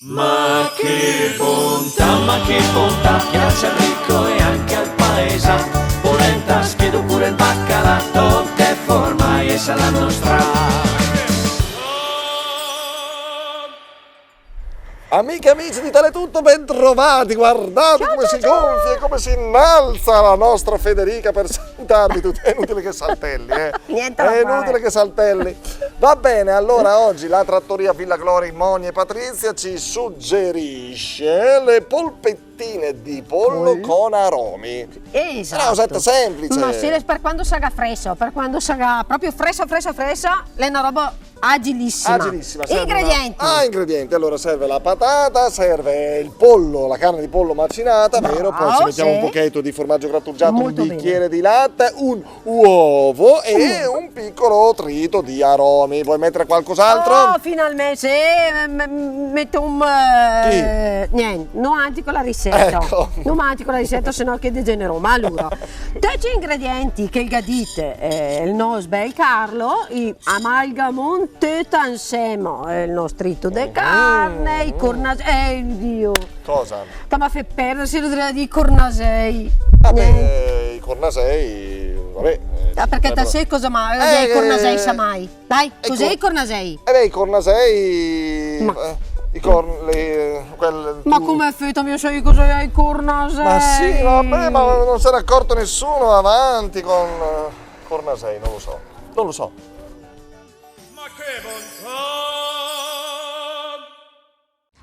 Ma che bontà, piace al ricco e anche al paesa. Polenta, schiedo pure il baccalà, che forma e sa la nostra. Amiche e amici di Teletutto, ben trovati, guardate come si gonfia e come si innalza la nostra Federica per salutarvi tutti, è inutile che saltelli, Niente da è fare. inutile che saltelli. Va bene, allora oggi la trattoria Villa Gloria in Moni e Patrizia ci suggerisce le polpettine di pollo con aromi. Esatto. Una cosetta semplice. Ma sì, per quando saga fresco, per quando saga proprio fresca, è una roba agilissima. Agilissima. Serve Ingredienti. ingredienti. Allora serve la patata, serve il pollo, la carne di pollo macinata, vero? Poi ci mettiamo un pochetto di formaggio grattugiato, Molto un bicchiere di latte, un uovo e un piccolo trito di aromi. Vuoi mettere qualcos'altro? Oh, finalmente, metto un... niente, non mangi con la ricetta. Ecco. Non mangi con la ricetta, sennò che degenero. Ma allora, 10 ingredienti che gadite, il nostro bel Carlo, i amalgamon tutta insieme, il nostro trito di carne, i cornasei, Dio. Cosa? Ma fa perdere, se lo direi di cornasei. Vabbè, i cornasei, vabbè. Perché te sai cosa mai? I cornasei sa mai. Dai, cos'è i cornasei? I cornasei... Ma come fai mio sai cosa i cornasei? Ma sì, vabbè, ma non se n'è accorto nessuno, avanti con cornasei, non lo so. Non lo so. Ma che bontà!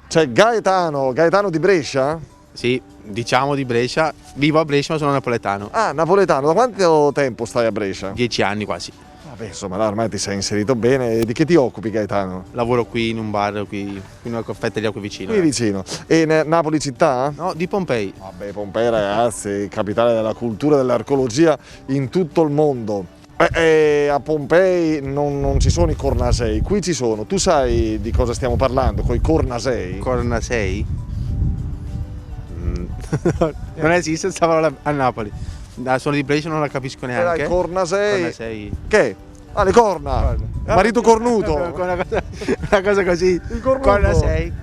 C'è Gaetano di Brescia? Sì, diciamo di Brescia. Vivo a Brescia ma sono napoletano. Ah, napoletano. Da quanto tempo stai a Brescia? 10 anni quasi. Vabbè, insomma, dai, ormai ti sei inserito bene. Di che ti occupi, Gaetano? Lavoro qui in un bar, qui in una caffetteria qui vicino. Qui vicino. E Napoli città? No, di Pompei. Vabbè, Pompei, ragazzi, capitale della cultura e dell'archeologia in tutto il mondo. A Pompei non ci sono i cornasei, qui ci sono. Tu sai di cosa stiamo parlando con i cornasei? Cornasei? Non esiste questa parola a Napoli. Sono di Brescia, non la capisco neanche. Cornasei. Cornasei. Che? Ah, le corna. Marito cornuto. Una cosa così. Il cornuto. Cornasei.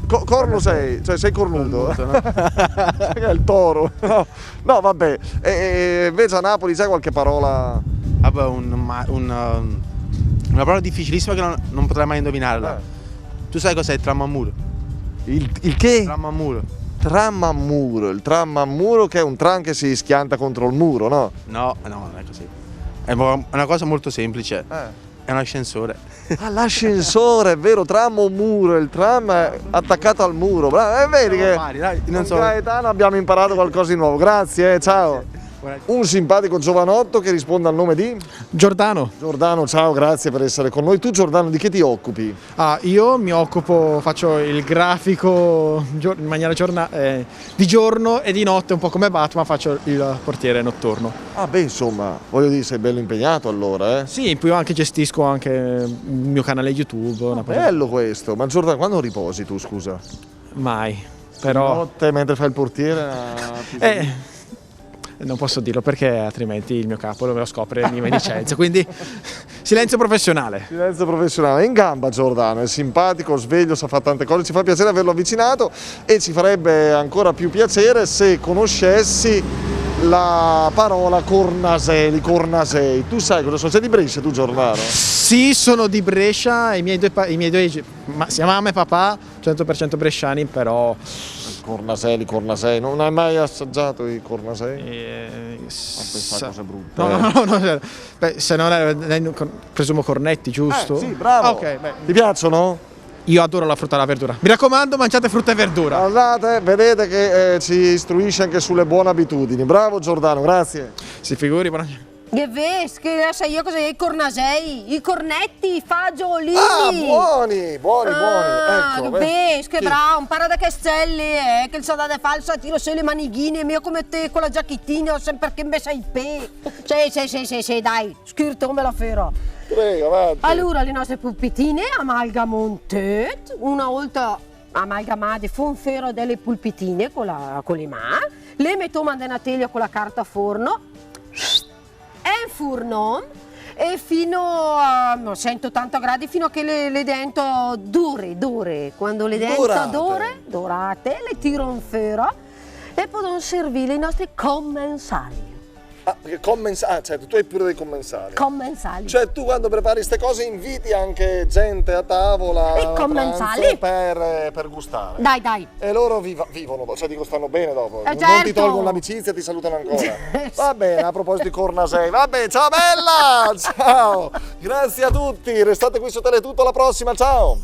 Corno sei, cioè sei cornuto. No? È il toro. No, vabbè. E invece a Napoli c'è qualche parola? Vabbè, una parola difficilissima che non potrai mai indovinarla. Tu sai cos'è il tram a muro? Il che? Tram a muro. Tram a muro. Il tram a muro che è un tram che si schianta contro il muro, no? No, non è così. È una cosa molto semplice. È un ascensore. Ah, l'ascensore, è vero, tram o muro, il tram è attaccato al muro. Bravo, vedi che con Gaetano abbiamo imparato qualcosa di nuovo. Grazie, ciao. Un simpatico giovanotto che risponde al nome di? Giordano. Giordano, ciao, grazie per essere con noi. Tu, Giordano, di che ti occupi? Io mi occupo, faccio il grafico in maniera di giorno e di notte, un po' come Batman, faccio il portiere notturno. Ah beh, insomma, voglio dire, sei bello impegnato allora, Sì, poi gestisco anche il mio canale YouTube. Bello questo, ma Giordano, quando riposi tu, scusa? Mai, però... Notte, mentre fai il portiere? Non posso dirlo perché altrimenti il mio capo me lo scopre e mi licenzia, quindi silenzio professionale. Silenzio professionale, è in gamba Giordano, è simpatico, sveglio, sa fare tante cose, ci fa piacere averlo avvicinato e ci farebbe ancora più piacere se conoscessi la parola cornasei. Tu sai cosa sono? Sei di Brescia tu, Giordano? Sì, sono di Brescia, i miei due sia mamma e papà, 100% bresciani, però... Cornasei, non hai mai assaggiato i cornasei? Questa cosa brutta. No. Beh, se non presumo cornetti, giusto? Sì, bravo. Ok, beh. Ti piacciono? Io adoro la frutta e la verdura. Mi raccomando, mangiate frutta e verdura. Andate, vedete che ci istruisce anche sulle buone abitudini. Bravo Giordano, grazie. Si figuri, buona... Che vedi, che sai io cos'è? I cornasei, i cornetti, i fagiolini. Ah, buoni. Ecco, vedi, che bravo, un parada castelli, che il soldate falsa tiro se le manighine, mio come te con la giacchettina, sempre che mi sai pe. Sì, dai, schirto me la fero. Prego, avanti. Allora, le nostre pulpitine amalgamate, una volta amalgamate, fero delle pulpitine con le mani, le mettiamo in teglia con la carta forno. E in forno e fino a 180 gradi, fino a che le dento dure. Quando le dento dorate, le tiro in fera e poi servire i nostri commensali. Ah, perché cioè tu hai pure dei commensali. Commensali. Cioè tu quando prepari queste cose inviti anche gente a tavola I commensali per gustare. Dai. E loro vivono, cioè dico stanno bene dopo. Non certo. ti tolgono l'amicizia, ti salutano ancora. Va bene, a proposito di Cornasei. Vabbè, ciao bella! Ciao! Grazie a tutti, restate qui su Teletutto, alla prossima, ciao!